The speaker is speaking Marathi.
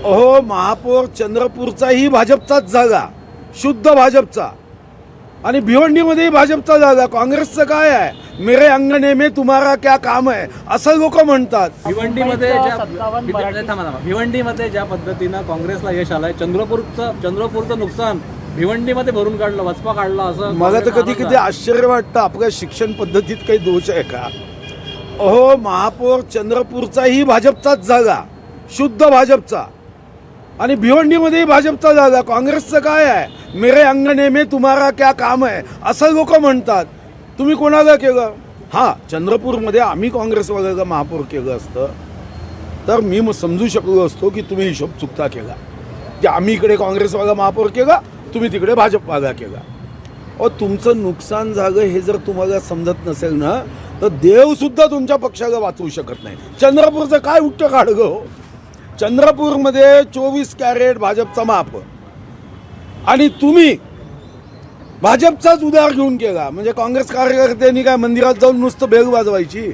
अहो, महापौर चंद्रपूरचाही भाजपचाच जागा, शुद्ध भाजपचा, आणि भिवंडीमध्येही भाजपचा जागा. काँग्रेसचं काय आहे? मेरे अंगणे में तुम्हारा क्या काम है, असं लोक म्हणतात. भिवंडीमध्ये ज्या पद्धतीनं काँग्रेसला यश आलंय, चंद्रपूरचं नुकसान भिवंडीमध्ये भरून काढलं, वचपा काढला, असं मला तर कधी कधी आश्चर्य वाटतं, आपल्या शिक्षण पद्धतीत काही दोष आहे का? अहो, महापौर चंद्रपूरचाही भाजपचाच जागा, शुद्ध भाजपचा, आणि भिवंडीमध्येही भाजपचा जागा. काँग्रेसचं काय आहे? मेरे अंगणे में तुम्हारा क्या काम है, असं लोक म्हणतात. तुम्ही कोणाला केलं? हां, चंद्रपूरमध्ये आम्ही काँग्रेसवाल्याला महापौर केलं असतं तर मी समजू शकलो असतो की तुम्ही हिशोब चुकता केला, की आम्ही इकडे काँग्रेसवाला महापौर केला, तुम्ही तिकडे भाजपवाला केला. अहो, तुमचं नुकसान झालं हे जर तुम्हाला समजत नसेल ना, तर देवसुद्धा तुमच्या पक्षाला वाचवू शकत नाही. चंद्रपूरचं काय उट्ट काढलं हो? चंद्रपूरमध्ये 24 कॅरेट भाजपचा महापौर, आणि तुम्ही भाजपचाच उधार घेऊन केला. म्हणजे काँग्रेस कार्यकर्त्यांनी काय मंदिरात जाऊन नुसतं बेल वाजवायची?